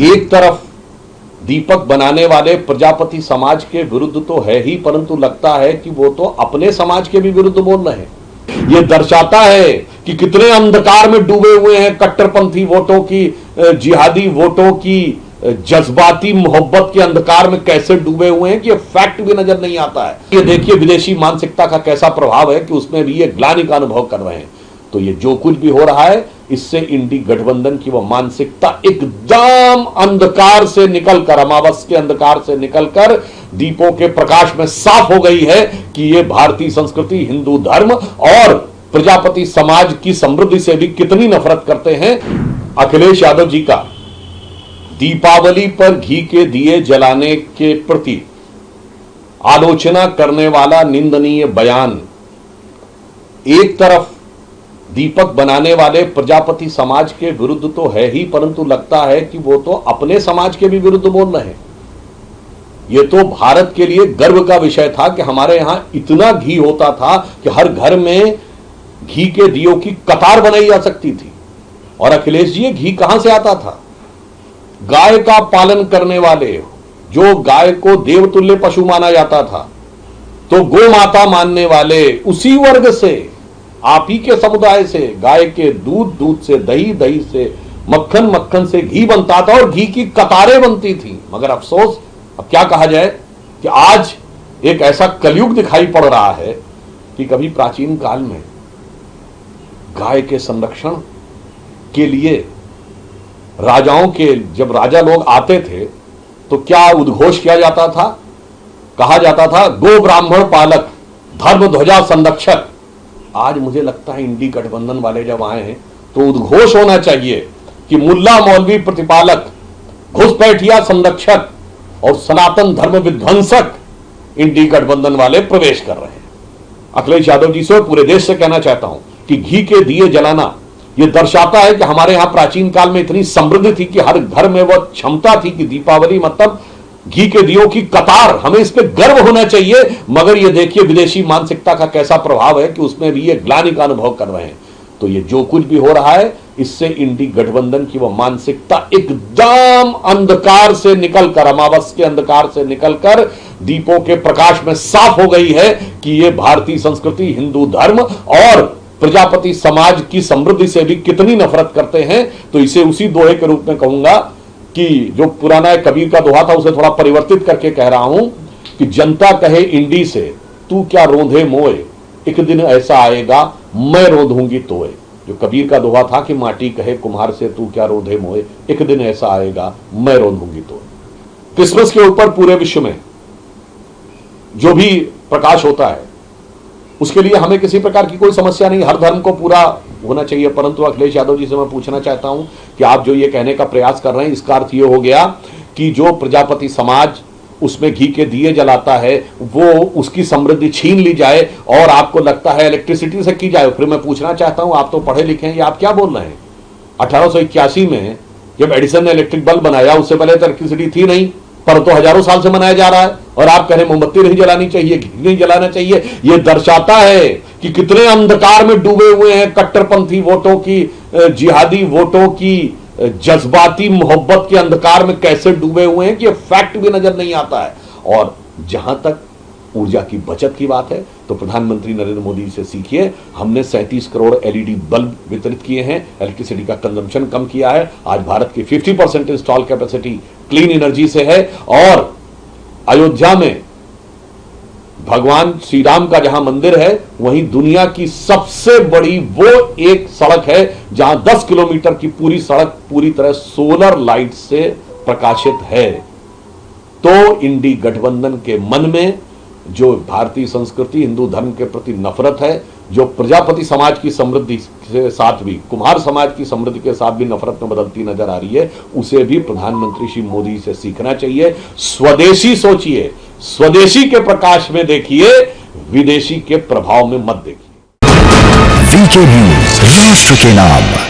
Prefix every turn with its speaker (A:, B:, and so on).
A: एक तरफ दीपक बनाने वाले प्रजापति समाज के विरुद्ध तो है ही, परंतु लगता है कि वो तो अपने समाज के भी विरुद्ध बोल रहे हैं। ये दर्शाता है कि कितने अंधकार में डूबे हुए हैं कट्टरपंथी वोटों की, जिहादी वोटों की, जज्बाती मोहब्बत के अंधकार में कैसे डूबे हुए हैं कि ये फैक्ट भी नजर नहीं आता है। ये देखिए विदेशी मानसिकता का कैसा प्रभाव है कि उसमें भी ये ग्लानि का अनुभव कर रहे हैं। तो ये जो कुछ भी हो रहा है, इससे इंडी गठबंधन की वो मानसिकता एकदम अंधकार से निकलकर, अमावस के अंधकार से निकलकर दीपों के प्रकाश में साफ हो गई है कि ये भारतीय संस्कृति, हिंदू धर्म और प्रजापति समाज की समृद्धि से भी कितनी नफरत करते हैं। अखिलेश यादव जी का दीपावली पर घी के दिए जलाने के प्रति आलोचना करने वाला निंदनीय बयान एक तरफ दीपक बनाने वाले प्रजापति समाज के विरुद्ध तो है ही, परंतु लगता है कि वो तो अपने समाज के भी विरुद्ध बोल रहे हैं। ये तो भारत के लिए गर्व का विषय था कि हमारे यहां इतना घी होता था कि हर घर में घी के दियों की कतार बनाई जा सकती थी। और अखिलेश जी, ये घी कहां से आता था? गाय का पालन करने वाले, जो गाय को देवतुल्य पशु माना जाता था, तो गौ माता मानने वाले उसी वर्ग से, आप ही के समुदाय से गाय के दूध, दूध से दही, दही से मक्खन, मक्खन से घी बनता था और घी की कतारें बनती थी। मगर अफसोस, अब क्या कहा जाए कि आज एक ऐसा कलयुग दिखाई पड़ रहा है कि कभी प्राचीन काल में गाय के संरक्षण के लिए राजाओं के, जब राजा लोग आते थे तो क्या उद्घोष किया जाता था? कहा जाता था गो ब्राह्मण पालक, धर्म ध्वजा संरक्षक। आज मुझे लगता है इंडी गठबंधन वाले जब आए हैं तो उद्घोष होना चाहिए कि मुल्ला मौलवी प्रतिपालक, घुसपैठिया संरक्षक और सनातन धर्म विध्वंसक इंडी गठबंधन वाले प्रवेश कर रहे हैं। अखिलेश यादव जी से और पूरे देश से कहना चाहता हूं कि घी के दिए जलाना यह दर्शाता है कि हमारे यहां प्राचीन काल में इतनी समृद्धि थी कि हर घर में वह क्षमता थी कि दीपावली मतलब घी के दियों की कतार, हमें इस पे गर्व होना चाहिए। मगर ये देखिए विदेशी मानसिकता का कैसा प्रभाव है कि उसमें भी ये ग्लानि का अनुभव कर रहे हैं। तो ये जो कुछ भी हो रहा है, इससे इंडी गठबंधन की वो मानसिकता एकदम अंधकार से निकलकर, अमावस के अंधकार से निकलकर दीपों के प्रकाश में साफ हो गई है कि ये भारतीय संस्कृति, हिंदू धर्म और प्रजापति समाज की समृद्धि से भी कितनी नफरत करते हैं। तो इसे उसी दोहे के रूप में कहूंगा कि जो पुराना कबीर का दोहा था उसे थोड़ा परिवर्तित करके कह रहा हूं कि जनता कहे इंडी से तू क्या रोंधे मोए, एक दिन ऐसा आएगा मैं रोंधूंगी तोए। जो कबीर का दोहा था कि माटी कहे कुम्हार से तू क्या रोंधे मोए, एक दिन ऐसा आएगा मैं रोंधूंगी तोए। क्रिसमस के ऊपर पूरे विश्व में जो भी प्रकाश होता है उसके लिए हमें किसी प्रकार की कोई समस्या नहीं, हर धर्म को पूरा होना चाहिए। परंतु अखिलेश यादव जी से मैं पूछना चाहता हूं कि आप जो ये कहने का प्रयास कर रहे हैं, इसका अर्थ ये हो गया कि जो प्रजापति समाज उसमें घी के दिए जलाता है वो उसकी समृद्धि छीन ली जाए और आपको लगता है इलेक्ट्रिसिटी से की जाए। फिर मैं पूछना चाहता हूं, आप तो पढ़े लिखे हैं, ये आप क्या बोल रहे हैं? 1881 में जब एडिसन ने इलेक्ट्रिक बल्ब बनाया, उससे पहले तो इलेक्ट्रिसिटी थी नहीं, पर तो हजारों साल से मनाया जा रहा है। और आप कह रहे मोमबत्ती नहीं जलानी चाहिए, घी नहीं जलाना चाहिए। यह दर्शाता है कि कितने अंधकार में डूबे हुए हैं कट्टरपंथी वोटों की, जिहादी वोटों की, जज्बाती मोहब्बत के अंधकार में कैसे डूबे हुए हैं कि यह फैक्ट भी नजर नहीं आता है। और जहां तक ऊर्जा की बचत की बात है तो प्रधानमंत्री नरेंद्र मोदी से सीखिए। हमने 37 करोड़ एलईडी बल्ब वितरित किए हैं, इलेक्ट्रिसिटी का कंजम्पशन कम किया है। आज भारत की 50% इंस्टॉल कैपेसिटी क्लीन एनर्जी से है। और अयोध्या में भगवान श्री राम का जहां मंदिर है वहीं दुनिया की सबसे बड़ी वो एक सड़क है जहां 10 किलोमीटर की पूरी सड़क पूरी तरह सोलर लाइट से प्रकाशित है। तो इंडी गठबंधन के मन में जो भारतीय संस्कृति, हिंदू धर्म के प्रति नफरत है, जो प्रजापति समाज की समृद्धि के साथ भी, कुम्हार समाज की समृद्धि के साथ भी नफरत में बदलती नजर आ रही है, उसे भी प्रधानमंत्री श्री मोदी से सीखना चाहिए। स्वदेशी सोचिए, स्वदेशी के प्रकाश में देखिए, विदेशी के प्रभाव में मत देखिए।
B: वीके न्यूज, राष्ट्र के नाम।